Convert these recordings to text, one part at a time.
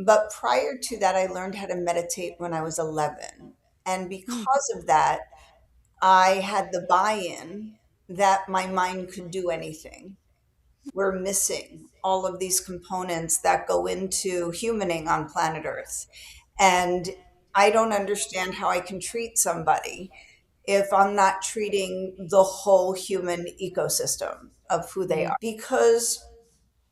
But prior to that, I learned how to meditate when I was 11. And Hmm. because of that, I had the buy in that my mind could do anything. We're missing all of these components that go into humaning on planet Earth. And I don't understand how I can treat somebody if I'm not treating the whole human ecosystem of who they Mm. are. Because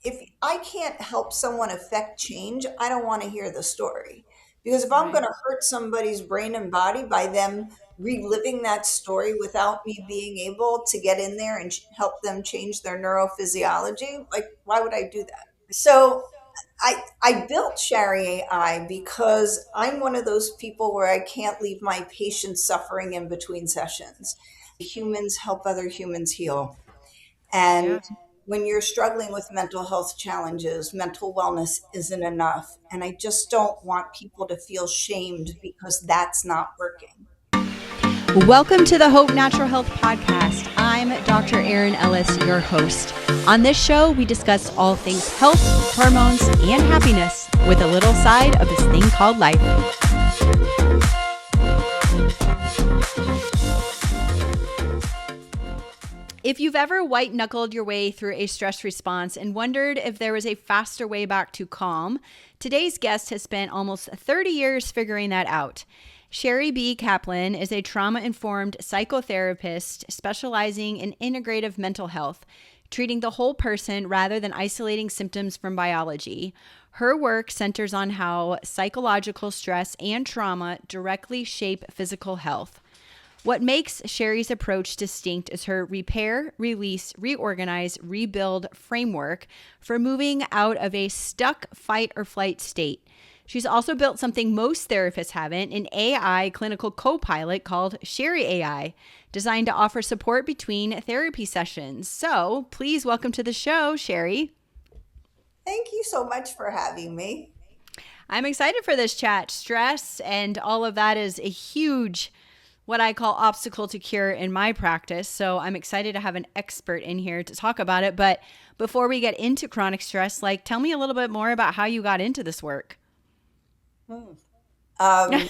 if I can't help someone affect change, I don't want to hear the story. Because if I'm going Right. to hurt somebody's brain and body by them reliving that story without me being able to get in there and help them change their neurophysiology, like, why would I do that? So I built Shari AI because I'm one of those people where I can't leave my patients suffering in between sessions. Humans help other humans heal. And Yeah. when you're struggling with mental health challenges, mental wellness isn't enough. And I just don't want people to feel shamed because that's not working. Welcome to the Hope Natural Health Podcast. I'm Dr. Erin Ellis, your host. On this show, we discuss all things health, hormones, and happiness with a little side of this thing called life. If you've ever white knuckled your way through a stress response and wondered if there was a faster way back to calm, today's guest has spent almost 30 years figuring that out. Shari B. Kaplan is a trauma informed psychotherapist specializing in integrative mental health, treating the whole person rather than isolating symptoms from biology. Her work centers on how psychological stress and trauma directly shape physical health. What makes Shari's approach distinct is her repair, release, reorganize, rebuild framework for moving out of a stuck fight or flight state. She's also built something most therapists haven't, an AI clinical co pilot called Shari AI, designed to offer support between therapy sessions. So please welcome to the show, Shari. Thank you so much for having me. I'm excited for this chat. Stress and all of that is a huge, what I call obstacle to cure in my practice. So I'm excited to have an expert in here to talk about it. But before we get into chronic stress, like tell me a little bit more about how you got into this work. Hmm. Um,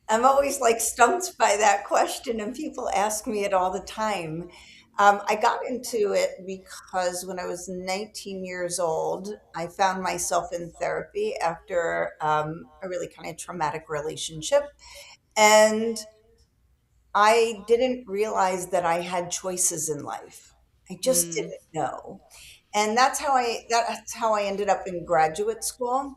I'm always like stumped by that question, and people ask me it all the time. I got into it because when I was 19 years old, I found myself in therapy after a really kind of traumatic relationship. And I didn't realize that I had choices in life. I just Mm, didn't know. And that's how I ended up in graduate school.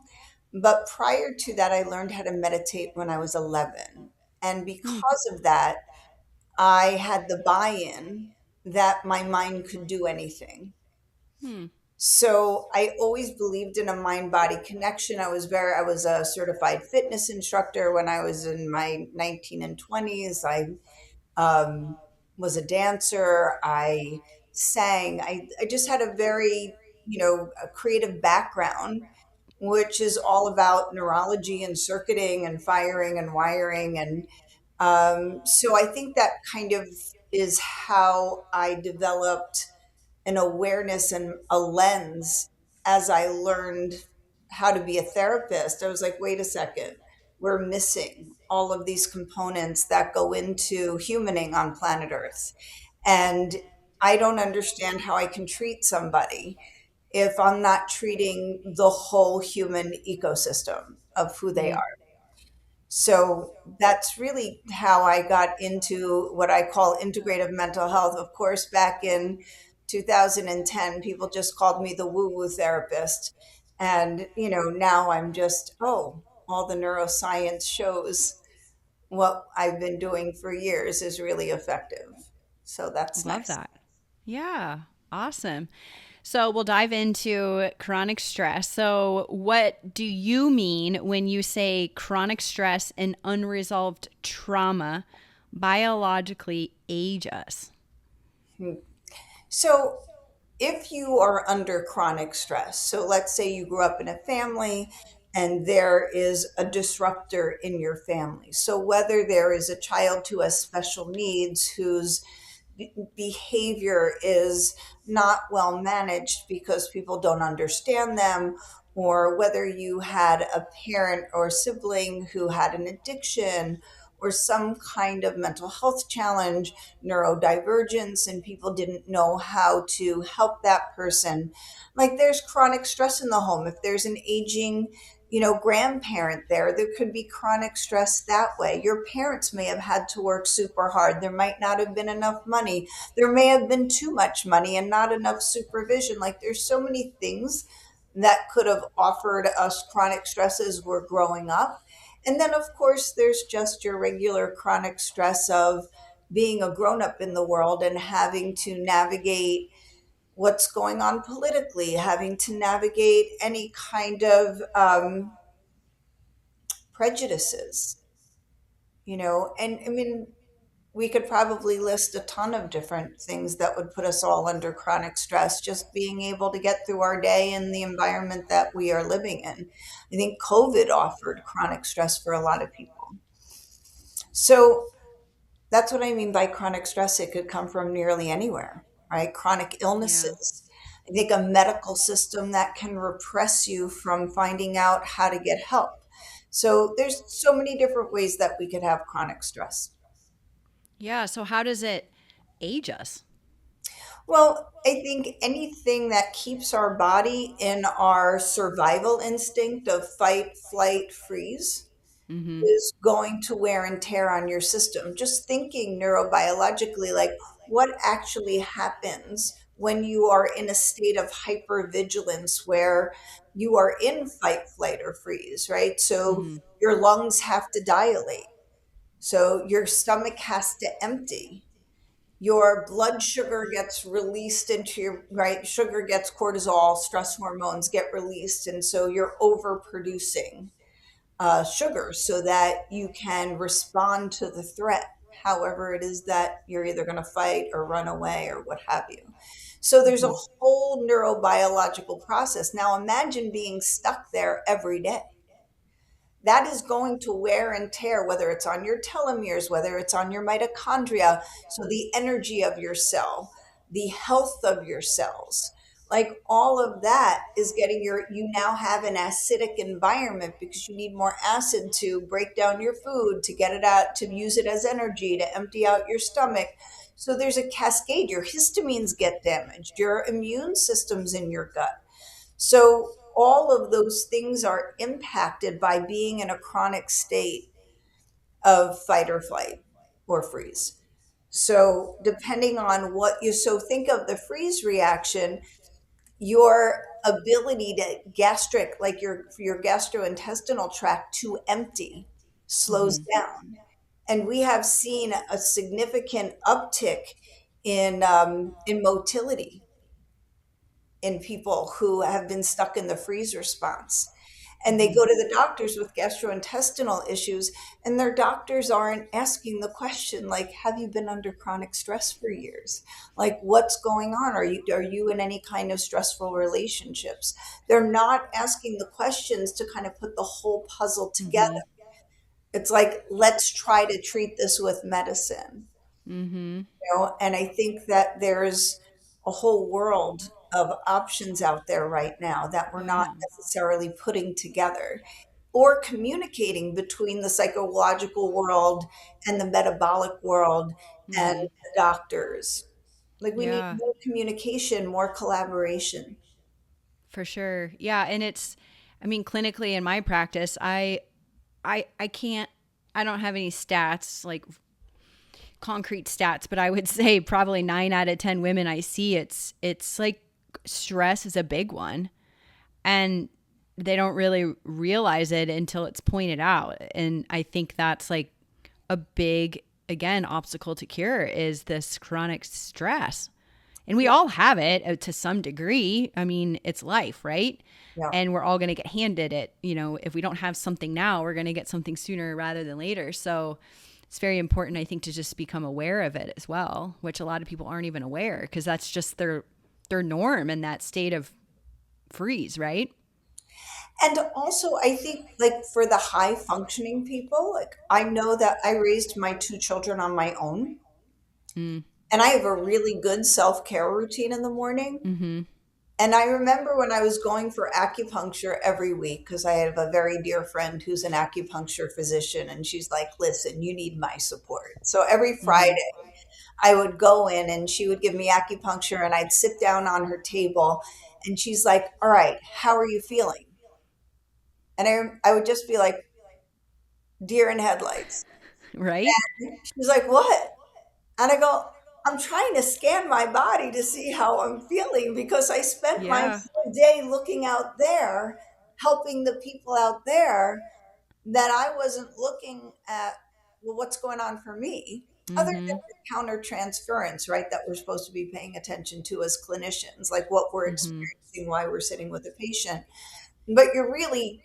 But prior to that, I learned how to meditate when I was 11. And mm, because of that, I had the buy-in that my mind could do anything. mm, So I always believed in a mind body connection. I was a certified fitness instructor when I was in my 19 and 20s. I um, was a dancer. I sang. I just had a very, a creative background, which is all about neurology and circuiting and firing and wiring. And so I think that kind of is how I developed an awareness and a lens as I learned how to be a therapist. I was like, wait a second, we're missing all of these components that go into humaning on planet Earth. And I don't understand how I can treat somebody if I'm not treating the whole human ecosystem of who they mm. are. So that's really how I got into what I call integrative mental health. Of course, back in 2010, people just called me the woo woo therapist. And, now I'm just, oh, all the neuroscience shows what I've been doing for years is really effective. So that's Love nice. that. Yeah. Awesome. So we'll dive into chronic stress. So, what do you mean when you say chronic stress and unresolved trauma biologically age us? So if you are under chronic stress, so let's say you grew up in a family and there is a disruptor in your family. So whether there is a child who has special needs whose behavior is not well managed because people don't understand them, or whether you had a parent or sibling who had an addiction or some kind of mental health challenge, neurodivergence, and people didn't know how to help that person. Like there's chronic stress in the home. If there's an aging, grandparent there, there could be chronic stress that way. Your parents may have had to work super hard. There might not have been enough money. There may have been too much money and not enough supervision. Like there's so many things that could have offered us chronic stress as we're growing up. And then, of course, there's just your regular chronic stress of being a grown up in the world and having to navigate what's going on politically, having to navigate any kind of prejudices, and I mean, we could probably list a ton of different things that would put us all under chronic stress, just being able to get through our day in the environment that we are living in. I think COVID offered chronic stress for a lot of people. So that's what I mean by chronic stress. It could come from nearly anywhere, right? Chronic Yeah. illnesses. I think a medical system that can repress you from finding out how to get help. So there's so many different ways that we could have chronic stress. Yeah. So, how does it age us? Well, I think anything that keeps our body in our survival instinct of fight, flight, freeze Mm-hmm. is going to wear and tear on your system. Just thinking neurobiologically, like what actually happens when you are in a state of hypervigilance where you are in fight, flight, or freeze, right? So Mm-hmm. your lungs have to dilate. So your stomach has to empty, your blood sugar gets released into your right, sugar gets cortisol, stress hormones get released, and so you're overproducing sugar so that you can respond to the threat, however it is that you're either going to fight or run away or what have you. So there's a Mm-hmm. whole neurobiological process. Now imagine being stuck there every day. That is going to wear and tear, whether it's on your telomeres, whether it's on your mitochondria. So, the energy of your cell, the health of your cells, like all of that is getting you now have an acidic environment because you need more acid to break down your food, to get it out, to use it as energy, to empty out your stomach. So, there's a cascade. Your histamines get damaged, your immune system's in your gut. So all of those things are impacted by being in a chronic state of fight or flight or freeze. So depending on what you so think of the freeze reaction, your ability to gastric like your gastrointestinal tract to empty slows Mm-hmm. down. And we have seen a significant uptick in motility in people who have been stuck in the freeze response. And they Mm-hmm. go to the doctors with gastrointestinal issues, and their doctors aren't asking the question like, "Have you been under chronic stress for years? Like, what's going on? Are you in any kind of stressful relationships?" They're not asking the questions to kind of put the whole puzzle Mm-hmm. together. It's like, let's try to treat this with medicine. Mm-hmm. And I think that there's a whole world of options out there right now that we're Oh not yeah. necessarily putting together or communicating between the psychological world and the metabolic world and Mm-hmm. the doctors. Like we need Yeah. more communication, more collaboration. For sure. Yeah, and I mean clinically in my practice, I can't I don't have any stats like concrete stats, but I would say probably 9 out of 10 women I see it's like stress is a big one, and they don't really realize it until it's pointed out. And I think that's like a big, again, obstacle to cure is this chronic stress. And we Yeah. all have it to some degree. I mean, it's life, right? Yeah. And we're all going to get handed it. You know, if we don't have something now, we're going to get something sooner rather than later. So it's very important, I think, to just become aware of it as well, which a lot of people aren't even aware because that's just their norm in that state of freeze, right? And also, I think, like, for the high functioning people, like, I know that I raised my two children on my own, Mm, and I have a really good self care routine in the morning. mm-hmm. And I remember when I was going for acupuncture every week, because I have a very dear friend who's an acupuncture physician, and she's like, listen, you need my support. So every Friday, Mhm. I would go in and she would give me acupuncture, and I'd sit down on her table, and she's like, all right, how are you feeling? And I would just be like, deer in headlights. Right? She's like, what? And I go, I'm trying to scan my body to see how I'm feeling because I spent my Yeah. whole day looking out there, helping the people out there, that I wasn't looking at, well, what's going on for me, other than Mhm. the counter transference, right? That we're supposed to be paying attention to as clinicians, like what we're Mhm. experiencing while we're sitting with a patient. But you're really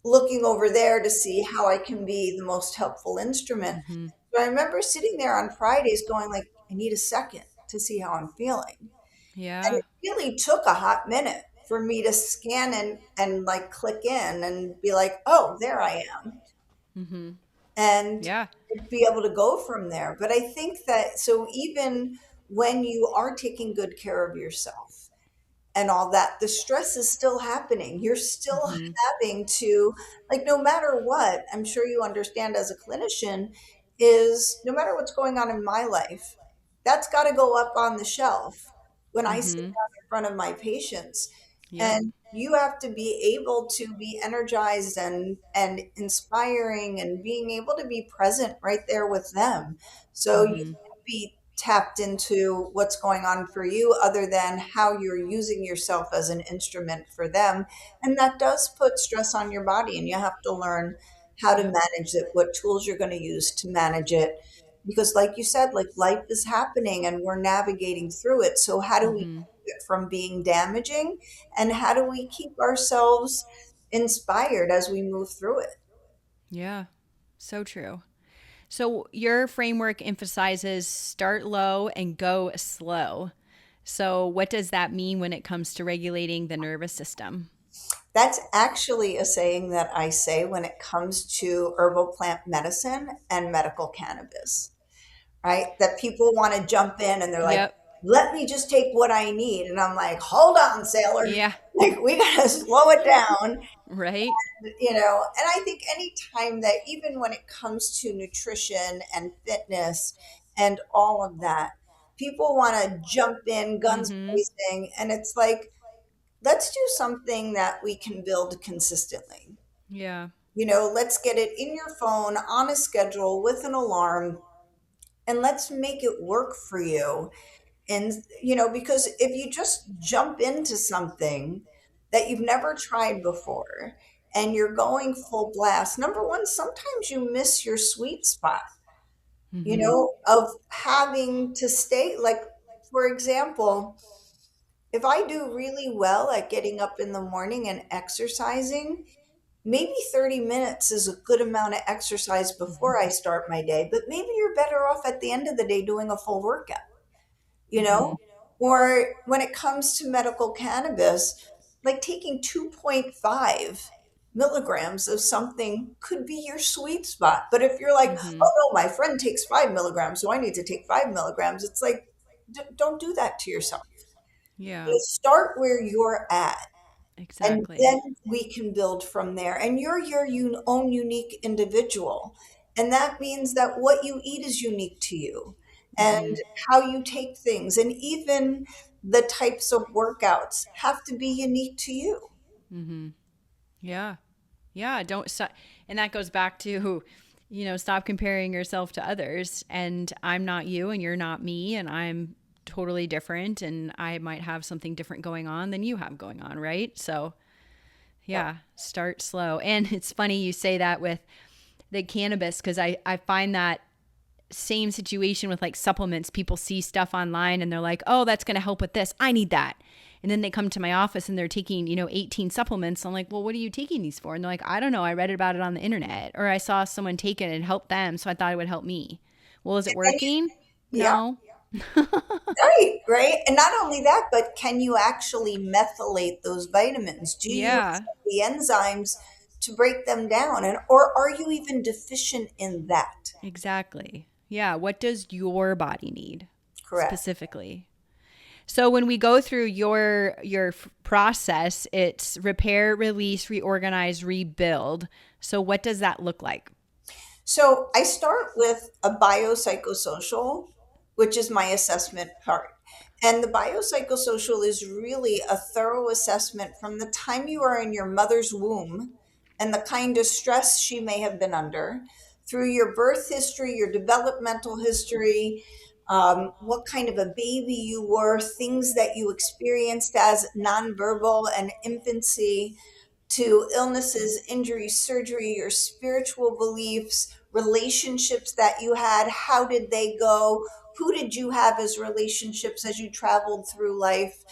looking over there to see how I can be the most helpful instrument. Mhm. So I remember sitting there on Fridays going like, I need a second to see how I'm feeling. And Yeah. it really took a hot minute for me to scan and like click in and be like, oh, there I am. Mhm. And Yeah. be able to go from there. But I think that so even when you are taking good care of yourself, and all that, the stress is still happening. You're still Mhm. having to, like, no matter what, I'm sure you understand as a clinician, is no matter what's going on in my life, that's got to go up on the shelf when I sit Mhm. down in front of my patients. Yep. And you have to be able to be energized and inspiring and being able to be present right there with them. So you Mhm. can't be tapped into what's going on for you other than how you're using yourself as an instrument for them. And that does put stress on your body, and you have to learn how to Yep. manage it, what tools you're going to use to manage it. Because, like you said, like life is happening and we're navigating through it. So, how do we Mhm. keep it from being damaging? And how do we keep ourselves inspired as we move through it? Yeah. So true. So your framework emphasizes start low and go slow. So what does that mean when it comes to regulating the nervous system? That's actually a saying that I say when it comes to herbal plant medicine and medical cannabis, right? That people want to jump in and they're like, Yep. let me just take what I need. And I'm like, hold on, sailor. Yeah. Like, we got to slow it down, Right? And I think anytime that, even when it comes to nutrition and fitness and all of that, people want to jump in, guns Mhm. blazing. And it's like, let's do something that we can build consistently. Yeah. Let's get it in your phone on a schedule with an alarm, and let's make it work for you. And, because if you just jump into something that you've never tried before and you're going full blast, number one, sometimes you miss your sweet spot, Mhm. of having to stay. Like, for example, if I do really well at getting up in the morning and exercising, maybe 30 minutes is a good amount of exercise before I start my day, but maybe you're better off at the end of the day doing a full workout, you know? Mhm. Or when it comes to medical cannabis, like taking 2.5 milligrams of something could be your sweet spot. But if you're like, Mhm. oh no, my friend takes 5 milligrams, so I need to take 5 milligrams, it's like, don't do that to yourself. Yeah. Just start where you're at, and Exactly. then we can build from there. And you're your own unique individual, and that means that what you eat is unique to you, and Mhm. how you take things, and even the types of workouts have to be unique to you. Mhm. Yeah. Yeah, don't stop. And that goes back to, stop comparing yourself to others. And I'm not you and you're not me. And I'm totally different. And I might have something different going on than you have going on. Right. So, Yep. yeah, start slow. And it's funny you say that with the cannabis because I find that same situation with like supplements. People see stuff online and they're like, oh, that's going to help with this. I need that. And then they come to my office and they're taking, 18 supplements. I'm like, well, what are you taking these for? And they're like, I don't know. I read about it on the internet or I saw someone take it and it helped them. So I thought it would help me. Well, is it And working? yeah, No. right. And not only that, but can you actually methylate those vitamins? Do you Yeah, have the enzymes to break them down? And or are you even deficient in that? exactly. Yeah. What does your body need Correct. specifically? So when we go through your process, it's repair, release, reorganize, rebuild. So what does that look like? So I start with a biopsychosocial, which is my assessment part. And the biopsychosocial is really a thorough assessment from the time you are in your mother's womb and the kind of stress she may have been under, through your birth history, your developmental history, what kind of a baby you were, things that you experienced as nonverbal and infancy, to illnesses, injuries, surgery, your spiritual beliefs, relationships that you had. How did they go? Who did you have as relationships as you traveled through life?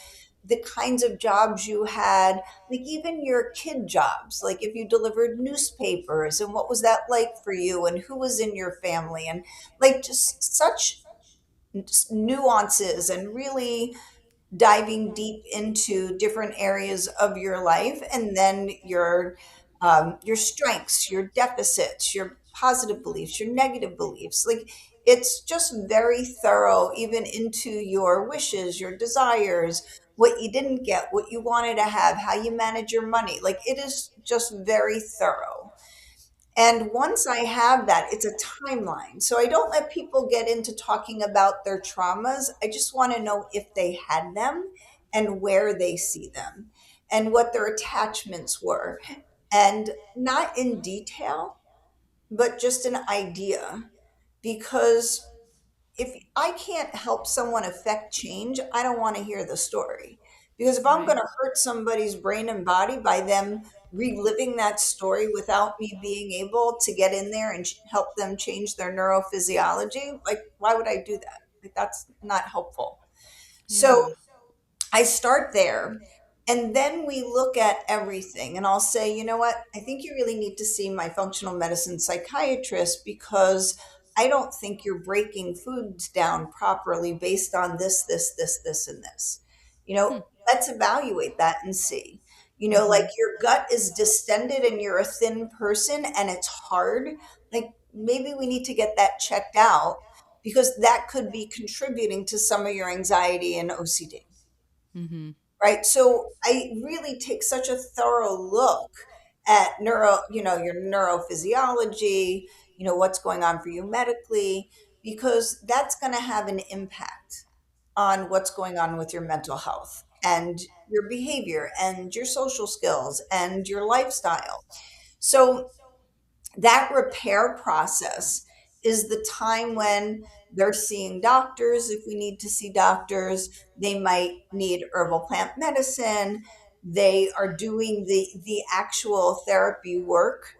The kinds of jobs you had, like even your kid jobs, like if you delivered newspapers, and what was that like for you, and who was in your family, and like just such nuances, and really diving deep into different areas of your life, and then your strengths, your deficits, your positive beliefs, your negative beliefs. Like it's just very thorough, even into your wishes, your desires, what you didn't get, what you wanted to have, how you manage your money. Like it is just very thorough. And once I have that, it's a timeline. So I don't let people get into talking about their traumas. I just want to know if they had them and where they see them and what their attachments were. And not in detail, but just an idea. Because if I can't help someone affect change, I don't want to hear the story. Because if I'm going Right. to hurt somebody's brain and body by them reliving that story without me being able to get in there and help them change their neurophysiology, like, why would I do that? Like, that's not helpful. So Yeah. I start there, and then we look at everything. And I'll say, you know what? I think you really need to see my functional medicine psychiatrist, because I don't think you're breaking foods down properly based on this, and this. You know, Hmm. let's evaluate that and see. You know, like Mm-hmm. your gut is distended and you're a thin person and it's hard. Like maybe we need to get that checked out, because that could be contributing to some of your anxiety and OCD, Mm-hmm. right? So I really take such a thorough look at your neurophysiology, what's going on for you medically, because that's going to have an impact on what's going on with your mental health and your behavior and your social skills and your lifestyle. So that repair process is the time when they're seeing doctors. If we need to see doctors, they might need herbal plant medicine. They are doing the actual therapy work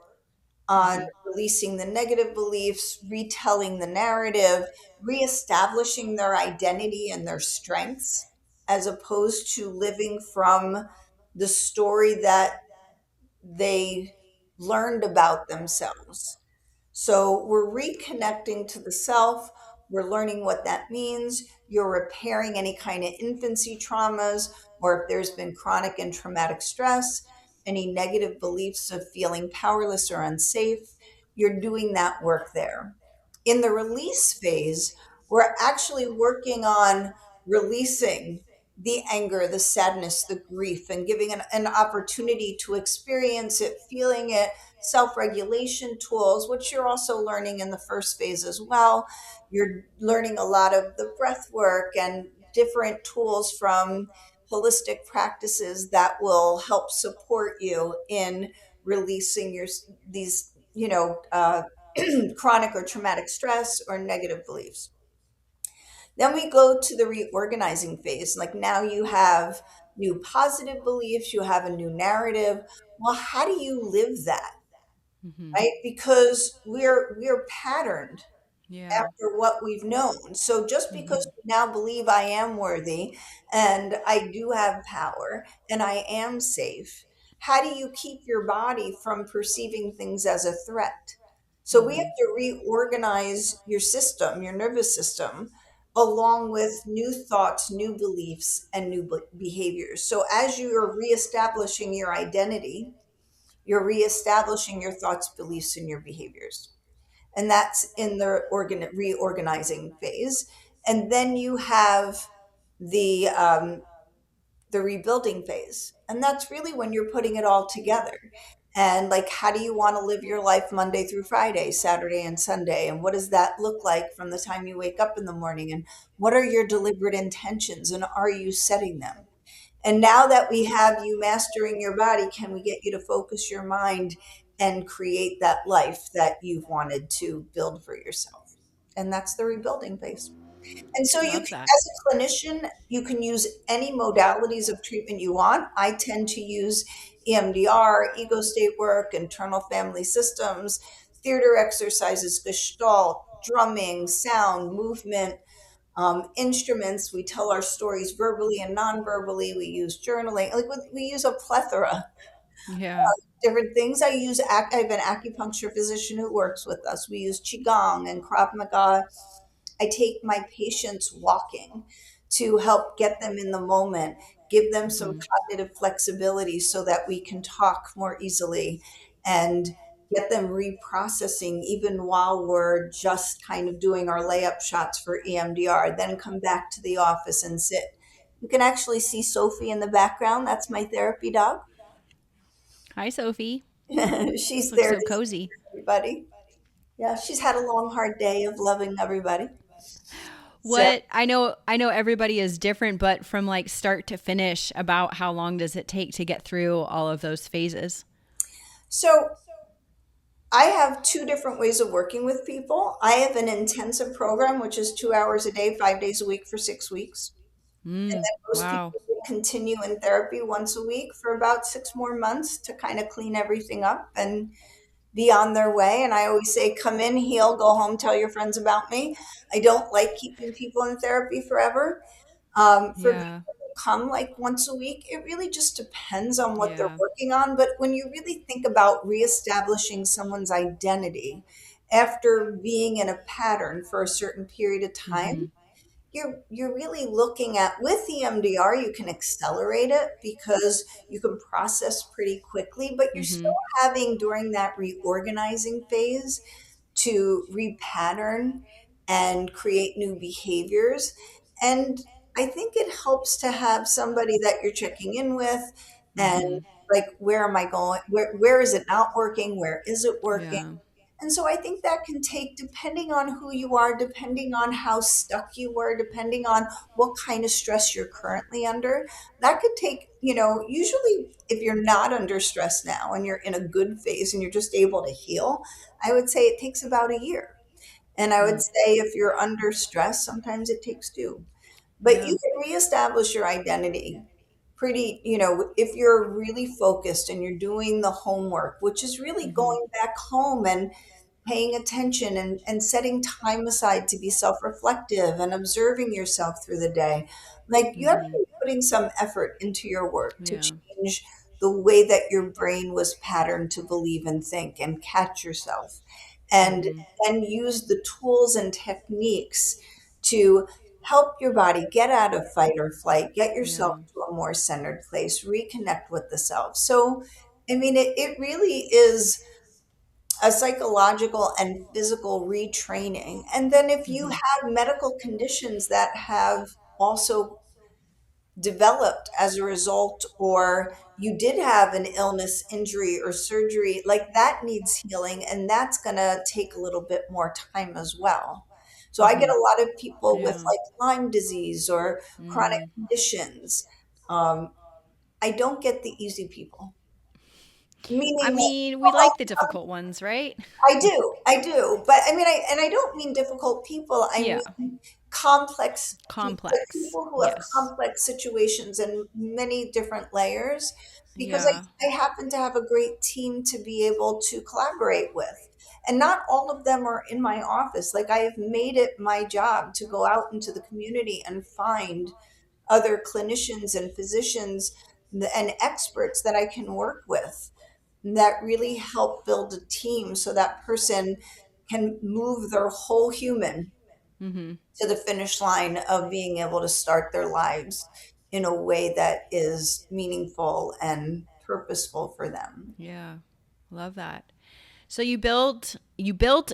on Mm-hmm. releasing the negative beliefs, retelling the narrative, reestablishing their identity and their strengths, as opposed to living from the story that they learned about themselves. So we're reconnecting to the self. We're learning what that means. You're repairing any kind of infancy traumas, or if there's been chronic and traumatic stress, any negative beliefs of feeling powerless or unsafe. You're doing that work there. In the release phase, we're actually working on releasing the anger, the sadness, the grief, and giving an opportunity to experience it, feeling it, self regulation tools, which you're also learning in the first phase as well. You're learning a lot of the breath work and different tools from holistic practices that will help support you in releasing these, chronic or traumatic stress or negative beliefs. Then we go to the reorganizing phase. Like now you have new positive beliefs, you have a new narrative. Well, how do you live that? Mm-hmm. Right? Because we're patterned Yeah. after what we've known. So just because Mm-hmm. you now believe I am worthy and I do have power and I am safe, how do you keep your body from perceiving things as a threat? So we have Mm-hmm. to reorganize your system, your nervous system, along with new thoughts, new beliefs, and new behaviors. So as you are reestablishing your identity, you're reestablishing your thoughts, beliefs, and your behaviors, and that's in the reorganizing phase. And then you have the um, the rebuilding phase. And that's really when you're putting it all together. And like, how do you want to live your life Monday through Friday, Saturday and Sunday? And what does that look like from the time you wake up in the morning? And what are your deliberate intentions? And are you setting them? And now that we have you mastering your body, can we get you to focus your mind and create that life that you've wanted to build for yourself? And that's the rebuilding phase. And so you can, Love that. as a clinician, you can use any modalities of treatment you want. I tend to use EMDR, ego state work, internal family systems, theater exercises, gestalt, drumming, sound, movement, instruments. We tell our stories verbally and non-verbally. We use journaling. Like we use a plethora of Yeah. different things. I have an acupuncture physician who works with us. We use qigong and Krav Maga. I take my patients walking to help get them in the moment, give them some Hmm. cognitive flexibility so that we can talk more easily and get them reprocessing even while we're just kind of doing our layup shots for EMDR, then come back to the office and sit. You can actually see Sophie in the background. That's my therapy dog. Hi, Sophie. She's Looks there so to see cozy. everybody. Yeah, she's had a long, hard day of loving everybody. So, What I know everybody is different, but from like start to finish, about how long does it take to get through all of those phases? so I have two different ways of working with people. I have an intensive program, which is 2 hours a day, 5 days a week for 6 weeks. And Mm, then most wow. people will continue in therapy once a week for about 6 more months to kind of clean everything up and be on their way. And I always say, come in, heal, go home, tell your friends about me. I don't like keeping people in therapy forever. For Yeah. people who come like once a week, it really just depends on what they're Yeah. working on. But when you really think about reestablishing someone's identity after being in a pattern for a certain period of Mm-hmm. time, you're really looking at, with EMDR you can accelerate it because you can process pretty quickly, but you're still Mm-hmm. having during that reorganizing phase to repattern and create new behaviors. And I think it helps to have somebody that you're checking in with and Mm-hmm. like, where am I going? Where is it not working? Where is it working? Yeah. And so I think that can take, depending on who you are, depending on how stuck you were, depending on what kind of stress you're currently under, that could take, usually if you're not under stress now and you're in a good phase and you're just able to heal, I would say it takes about a year. And I would Mm. say if you're under stress, sometimes it takes two. But Yeah. you can reestablish your identity pretty, if you're really focused and you're doing the homework, which is really Mm-hmm. going back home and paying attention and setting time aside to be self-reflective and observing yourself through the day. Like, you have to Mm-hmm. be putting some effort into your work to Yeah. change the way that your brain was patterned to believe and think and catch yourself, and Mm-hmm. then use the tools and techniques to help your body get out of fight or flight, get yourself Yeah. to a more centered place, reconnect with the self. So I mean, it really is a psychological and physical retraining. And then if you Mm-hmm. have medical conditions that have also developed as a result, or you did have an illness, injury, or surgery, like, that needs healing, and that's going to take a little bit more time as well. So I get Mm-hmm. a lot of people with Yeah. like Lyme disease or chronic Mm. conditions. Um, I don't get the easy people, I meaning that, mean, we like the difficult ones, right? I do, but I mean, I don't mean difficult people. I Yeah. mean complex people, like Complex. people who have Yes. complex situations and many different layers. Because Yeah. I happen to have a great team to be able to collaborate with, and not all of them are in my office. Like, I have made it my job to go out into the community and find other clinicians and physicians and experts that I can work with that really help build a team so that person can move their whole human Mm-hmm. to the finish line of being able to start their lives in a way that is meaningful and purposeful for them. Yeah. Love that. So you built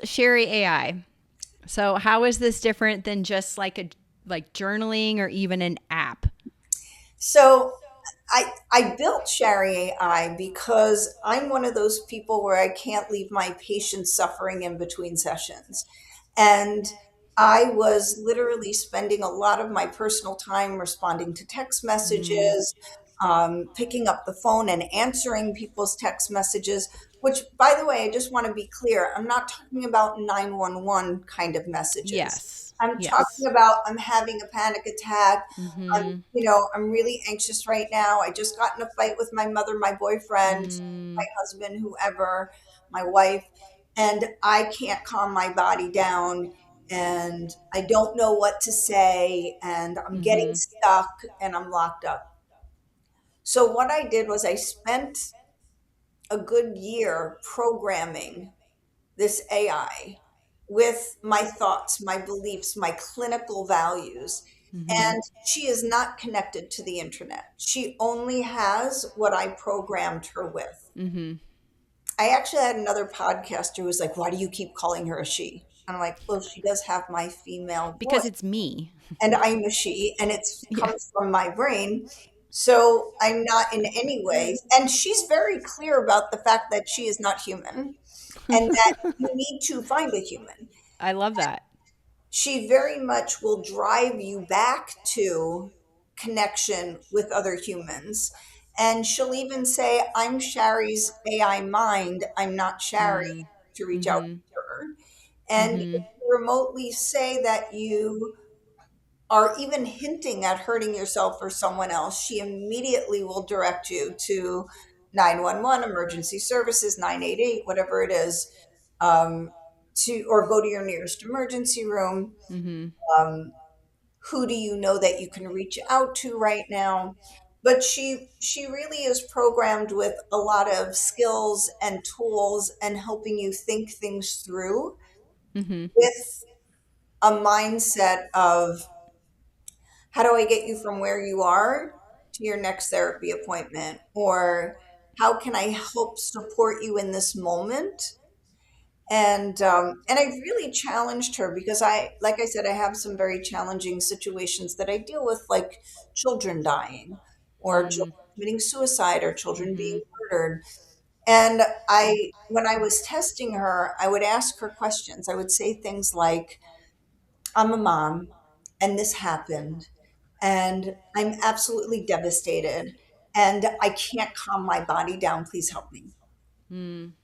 Shari AI. So how is this different than just like a like journaling or even an app? So I built Shari AI because I'm one of those people where I can't leave my patients suffering in between sessions. And I was literally spending a lot of my personal time responding to text Mm, messages, picking up the phone and answering people's text messages, which, by the way, I just want to be clear, I'm not talking about 911 kind of messages. yes. I'm talking Yes. about I'm having a panic attack. Mm-hmm. I'm really anxious right now. I just got in a fight with my mother, my boyfriend, my Mm, husband, whoever, my wife, and I can't calm my body down and I don't know what to say and I'm getting mm-hmm. stuck and I'm locked up. So what I did was I spent a good year programming this AI with my thoughts, my beliefs, my clinical values. Mm-hmm. And she is not connected to the internet. She only has what I programmed her with. Mm-hmm. I actually had another podcaster who was like, why do you keep calling her a she? I'm like, well, she does have my female Because voice it's me. and I'm a she and it Yeah. comes from my brain. So I'm not in any way. And she's very clear about the fact that she is not human and that you need to find a human. I love that. She very much will drive you back to connection with other humans. And she'll even say, I'm Shari's AI mind. I'm not Shari Mm. to reach out Mm-hmm. to her. And if Mm-hmm. you remotely say that you are even hinting at hurting yourself or someone else, she immediately will direct you to 911, emergency services, 988, whatever it is, or go to your nearest emergency room. Mm-hmm. Um, who do you know that you can reach out to right now? But she really is programmed with a lot of skills and tools and helping you think things through Mm-hmm. with a mindset of how do I get you from where you are to your next therapy appointment? Or how can I help support you in this moment? And I really challenged her because like I said, I have some very challenging situations that I deal with, like children dying, or Mm. children committing suicide, or children Mm-hmm. being murdered. And when I was testing her, I would ask her questions. I would say things like, "I'm a mom, and this happened, and I'm absolutely devastated, and I can't calm my body down. Please help me." Mm.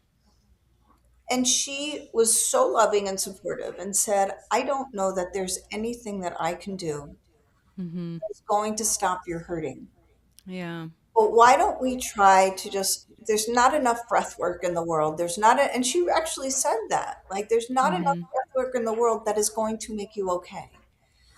And she was so loving and supportive and said, I don't know that there's anything that I can do Mm-hmm. that's going to stop your hurting. Yeah. But why don't we try to just, there's not enough breath work in the world. And she actually said that, like, there's not enough Mm-hmm. breath work in the world that is going to make you okay.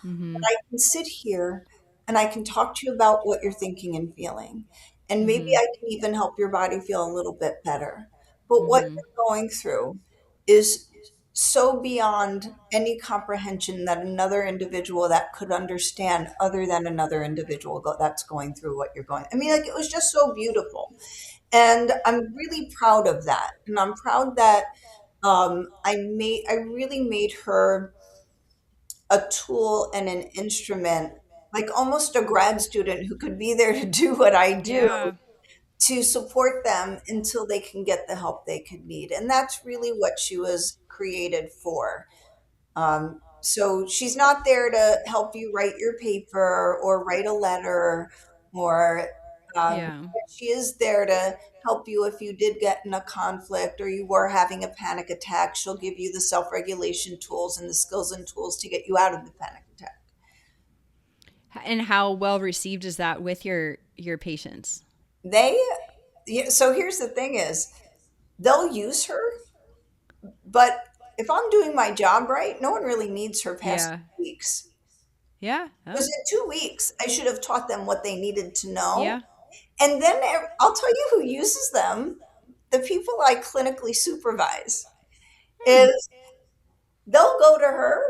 Mm-hmm. I can sit here and I can talk to you about what you're thinking and feeling. And maybe Mm-hmm. I can even help your body feel a little bit better. But what Mm-hmm. you're going through is so beyond any comprehension that another individual that could understand other than another individual that's going through what you're going. I mean, like, it was just so beautiful. And I'm really proud of that. And I'm proud that I really made her a tool and an instrument, like almost a grad student who could be there to do what I do, Yeah. to support them until they can get the help they could need. And that's really what she was created for. So she's not there to help you write your paper or write a letter, or Yeah. she is there to help you if you did get in a conflict or you were having a panic attack. She'll give you the self regulation tools and the skills and tools to get you out of the panic attack. And how well received is that with your patients? They, yeah, so here's the thing is, they'll use her, but if I'm doing my job right, no one really needs her past Yeah. 2 weeks. Yeah. Because Oh. in 2 weeks, I should have taught them what they needed to know. Yeah. And then I'll tell you who uses them. The people I clinically supervise Hmm. is they'll go to her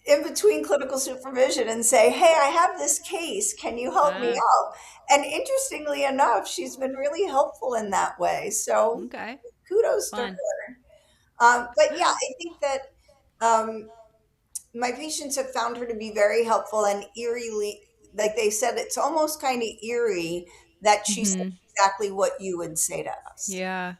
in between clinical supervision and say, hey, I have this case. Can you help me Ah. out? And interestingly enough, she's been really helpful in that way. So Okay. kudos to her. Fun. But yeah, I think that um, my patients have found her to be very helpful and eerily, like they said, it's almost kind of eerie that she said Mm-hmm. exactly what you would say to us. Yeah.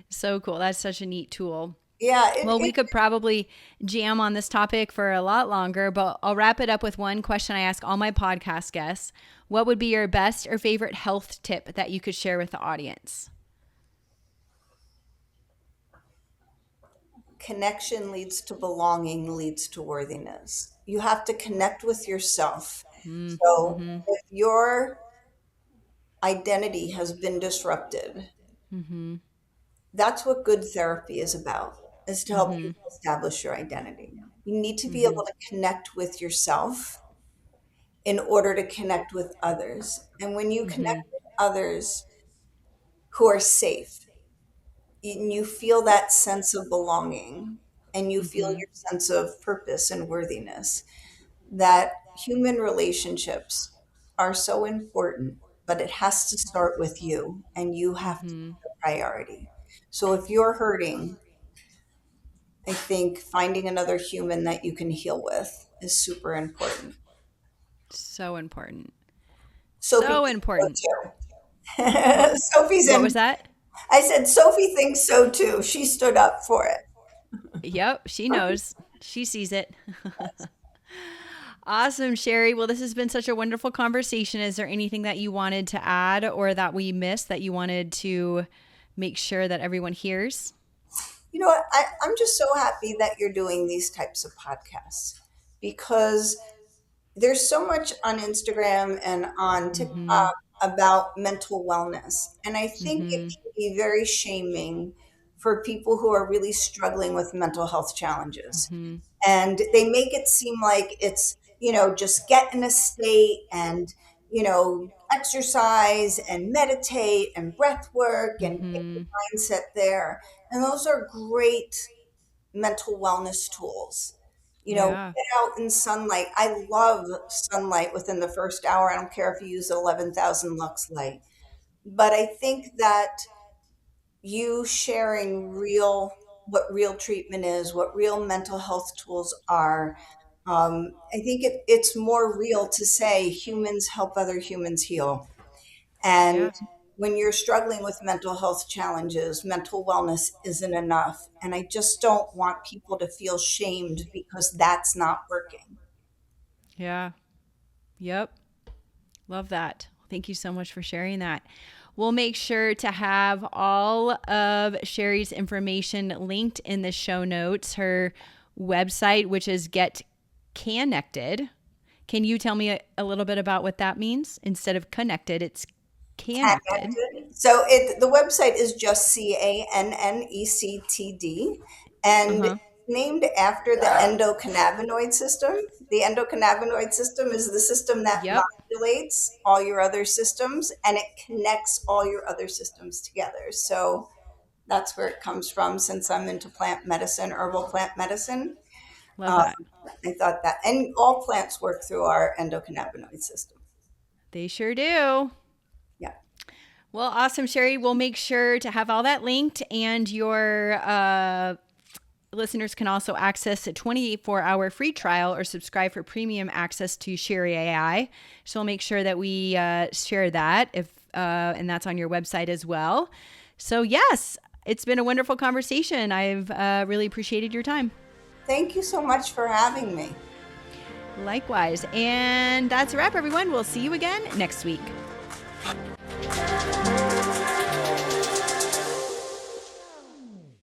So cool. That's such a neat tool. Yeah, Well, we could probably jam on this topic for a lot longer, but I'll wrap it up with one question I ask all my podcast guests. What would be your best or favorite health tip that you could share with the audience? connection leads to belonging, leads to worthiness. You have to connect with yourself. So Mm-hmm. if your identity has been disrupted, Mm-hmm. that's what good therapy is about, is to help Mm-hmm. people establish your identity. You need to be Mm-hmm. able to connect with yourself in order to connect with others. And when you Mm-hmm. connect with others who are safe, and you feel that sense of belonging and you feel Mm-hmm. your sense of purpose and worthiness, that human relationships are so important, but it has to start with you and you have to Mm-hmm. be the priority. So if you're hurting, I think finding another human that you can heal with is super important. So important. Sophie So thinks so important. What too. Sophie's what in. was that? I said, Sophie thinks so too. She stood up for it. Yep, she knows. She sees it. Awesome, Shari. Well, this has been such a wonderful conversation. Is there anything that you wanted to add or that we missed that you wanted to make sure that everyone hears? You know what? I'm just so happy that you're doing these types of podcasts because there's so much on Instagram and on Mm-hmm. TikTok about mental wellness. And I think it Mm-hmm. can be very shaming for people who are really struggling with mental health challenges. Mm-hmm. And they make it seem like it's, just get in a state and, exercise and meditate and breath work and get Mm-hmm. your mindset there. And those are great mental wellness tools. Yeah. Get out in sunlight. I love sunlight within the first hour. I don't care if you use 11,000 lux light. But I think that you sharing what real treatment is, what real mental health tools are, I think it's more real to say humans help other humans heal. And Yeah. when you're struggling with mental health challenges, mental wellness isn't enough. And I just don't want people to feel shamed because that's not working. Yeah. Yep. Love that. Thank you so much for sharing that. We'll make sure to have all of Shari's information linked in the show notes. Her website, which is Get Connected. Can you tell me a little bit about what that means? Instead of connected, it's connected. So the website is just CANNECTD, Uh and huh. it's named after the endocannabinoid system. The endocannabinoid system is the system that Yep. modulates all your other systems and it connects all your other systems together. So that's where it comes from. Since I'm into plant medicine, herbal plant medicine, Love um, that. I thought that, and all plants work through our endocannabinoid system. They sure do. Yeah. Well, awesome, Shari. We'll make sure to have all that linked, and your listeners can also access a 24-hour free trial or subscribe for premium access to Shari AI. So we'll make sure that we share that and that's on your website as well. So yes, it's been a wonderful conversation. I've really appreciated your time. Thank you so much for having me. Likewise. And that's a wrap, everyone. We'll see you again next week.